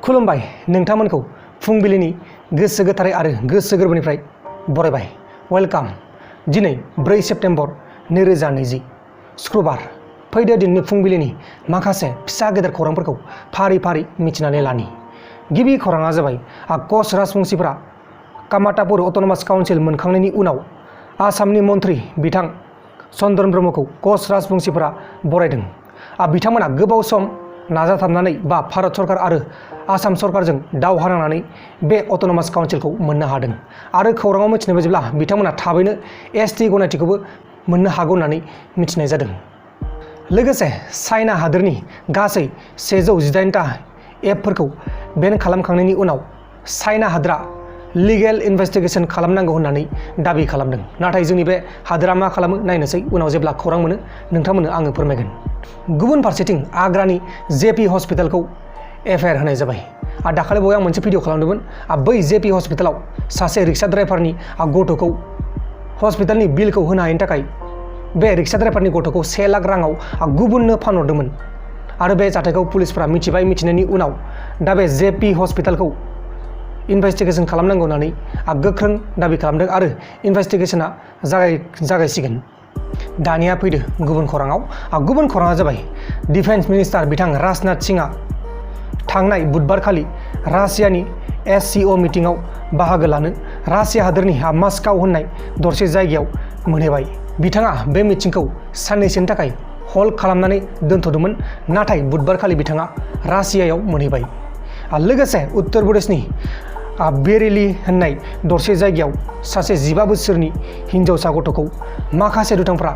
खुलुमबाय नोंथांमोनखौ फुंबिलिनि गोसो गोथारै आरो गोसो गोरबोनिफ्राय बरायबाय। वेलकाम। दिनै 4 सेप्तेम्बर 2020 शुक्रबार। फैदो दिननि फुंबिलिनि माखासे फिसा गेदेर खौरांफोरखौ फारि फारि मिथिनानै लानि। गिबि खौराङा जाबाय कच राजबंशीफोरा कामातापुर अट'नमास काउन्सिल मोनखांनायनि उनाव आसामनि मन्त्रि बिथां चन्द्रन ब्रह्मखौ कच राजबंशीफोरा बरायदों। बिथांमोना गोबाव सम नाजाथाबनानै भारत सरकार आरो आसाम सरकारजों दावहा नांनानै बे अट'नमास काउन्सिलखौ मोननो हादों आरो खौराङाव मिथिनाय बायदिब्ला बिथांमोना थाबैनो ST गनायथिखौबो मोननो हागौ होननानै मिथिनाय जादों। लोगोसे चाइना हादोरनि गासै 118टा एपफोरखौ बेन खालामखांनायनि उनाव चाइना हादोरा लिगेल इनभेस्टिगेशन खालामनांगौ होननानै दाबि खालामदों। नाथाय जोंनि बे हादोरा मा खालामो नायनोसै, उनाव जेब्ला खौरां मोनो नोंथांमोननो आङो फोरमायगोन। गुबुन फारसेथिं आग्रानि JP हस्पिटालखौ FIR होनाय जाबाय। दाखालि बावै आं मोनसे भिडिअ खालामदोंमोन। बै JP हस्पिटालाव सासे रिक्सा ड्राइभारनि गथ'खौ हस्पिटालनि बिलखौ होनो हायैनि थाखाय बे रिक्सा ड्राइभारनि गथ'खौ 1 लाख राङाव गुबुननो फानहरदोंमोन आरो बे जाथायखौ पुलिसफोरा मिथिबाय। मिथिनायनि उनाव दा बे JP हस्पिटालखौ इनभेस्टिगेशन खालामनांगौ होननानै गोख्रों दाबि खालामदों आरो इनभेस्टिगेशना जागायसिगोन। दानिया फैदो गुबुन खौराङाव। गुबुन खौराङा जाबाय डिफेन्स मिनिस्टार बिथां राजनाथ सिंहआ थांनाय बुधबारखालि रासियानि SCO मिटिंआव बाहागो लानो रासिया हादोरनि मास्काव होननाय दरसे जायगायाव मोनहैबाय। बिथाङा बे मिटिंखौ साननैसोनि थाखाय हल्ड खालामनानै दोनथ'दोंमोन, नाथाय बुधबारखालि बिथाङा रासियायाव मोनहैबाय। लोगोसे उत्तर प्रदेशनि बेरेली होननाय दरसे जायगायाव सासे 15 बोसोरनि हिन्जावसा गथ'खौ माखासे दुथांफ्रा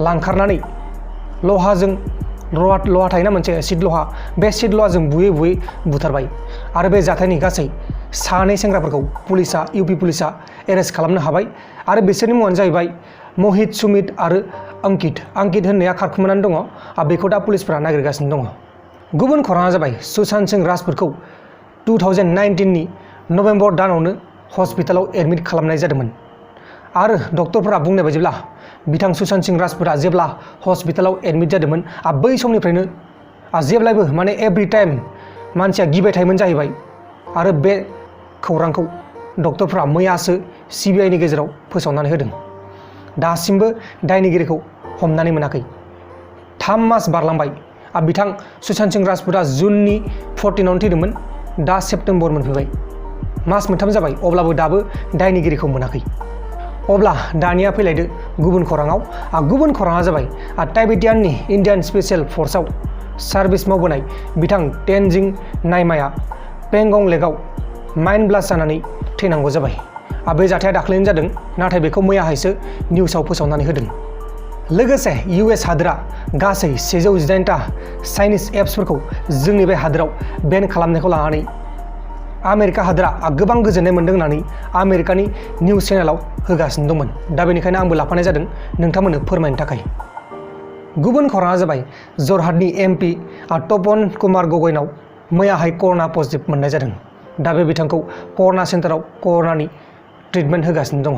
लांखारनानै लहा थायोना मोनसे शीट लहा, बे शीट लहाजों बुयै बुयै बुथारबाय आरो बे जाथायनि गासै 2 सेंग्राफोरखौ UP पुलिसा एरेस्ट खालामनो हाबाय आरो बिसोरनि मुङानो जाहैबाय महित, सुमित आरो अंकित होननाया खारखुमानानै दङ। बेखौ दा पुलिसफोरा नागिरगासिनो दङ। गुबुन खौराङा जाबाय सुशांत सिंह राजपुतखौ 2019 नि नभेम्बर दानावनो हस्पिटालाव एडमिट खालामनाय जादोंमोन आरो डक्टरफोरा बुंनाय बायदिब्ला बिथां सुशांत सिंह राजपुतआ जेब्ला हस्पिटालाव एडमिट जादोंमोन बै समनिफ्रायनो जेब्लायबो माने एभ्रि टाइम मानसिया गिबाय थायोमोन जाहैबाय आरो बे खौरांखौ डक्टरफोरा मैयासो CBI नि गेजेराव फोसावनानै होदों। दासिमबो दायनिगिरिखौ हमनानै मोनाखै। 3 मास बारलांबाय। बिथां सुशांत सिंह राजपुतआ जुननि 14आवनो थैदोंमोन, दा सेप्तेम्बर मोनफैबाय। मास मोनथाम जाबाय, अब्लाबो दाबो दायनिगिरिखौ मोनाखै। अब्ला दानिया फैलायदो गुबुन खौराङाव। गुबुन खौराङा जाबाय टाइबेटियाननि इन्डियान स्पेशेल फर्सआव सार्भिस मावबोनाय बिथां तेनजिं नाइमाया पेंगं लेकआव माइन ब्लास्ट जानानै थैनांगौ जाबाय। बे जाथाया दाख्लैनो जादों, नाथाय बेखौ मैयाहायसो निउसाव फोसावनानै होदों। लोगोसे US हादोरा गासै 118टा चाइनिज एप्सफोरखौ जोंनि बे हादोराव बेन खालामनायखौ लानानै आमेरिका हादोरा गोबां गोजोननाय मोन्दों होननानै आमेरिकानि निउस चेनेलाव होगासिनो दंमोन। दा बेनिखायनो आंबो लाफानाय जादों नोंथांमोननो फोरमायनो थाखाय। गुबुन खौराङा जाबाय जरहाटनि MP तपन कुमार गगैनाव मैयाहाय कर'ना पजिटिभ मोननाय जादों। दा बे बिथांखौ कर'ना सेन्टाराव कर'नानि ट्रिटमेन्ट होगासिनो दङ।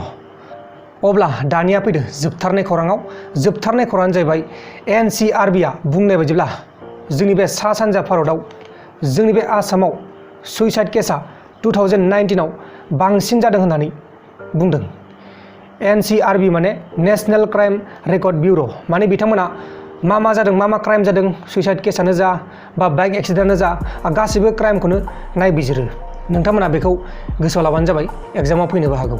अब्ला दानिया फैदो जोबथारनाय खौराङाव। जोबथारनाय खौराङानो जाहैबाय NCRBआ बुंनाय बायदिब्ला जोंनि बे सा सानजा भारतआव जोंनि बे आसामाव सुइसाइड केसा 2019आव बांसिन जादों होननानै बुंदों। NCRB माने नेशनेल क्राइम रेकर्ड बिउर', माने बिथांमोना मा जादों, मा क्राइम जादों, सुइसाइड केसानो जा बाइक एक्सिडेन्टआनो जा गासिबो क्राइमखौनो नायबिजिरो। नोंथांमोना बेखौ गोसोआव लाबानो जाबाय, एग्जामाव फैनोबो हागौ।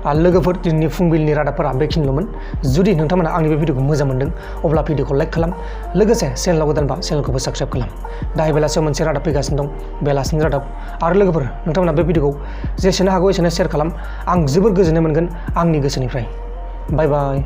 लोगोफोर, दिनैनि फुंबिलिनि रादाबफोरा बेखिनिल'मोन। जुदि नोंथांमोना आंनि बे भिडिअखौ मोजां मोनदों अब्ला भिडिअखौ लाइक खालाम, लोगोसे चेनेलाव गोदानबा चेनेलखौबो साबस्क्राइब खालाम। दाहाय बेलासियाव मोनसे रादाब फैगासिनो दं, बेलासिनि रादाब। आरो लोगोफोर, नोंथांमोना बे भिडिअखौ जेसेनो हागौ एसेनो शेयार खालाम। आं जोबोर गोजोननाय मोनगोन आंनि गोसोनिफ्राय। बाय बाय।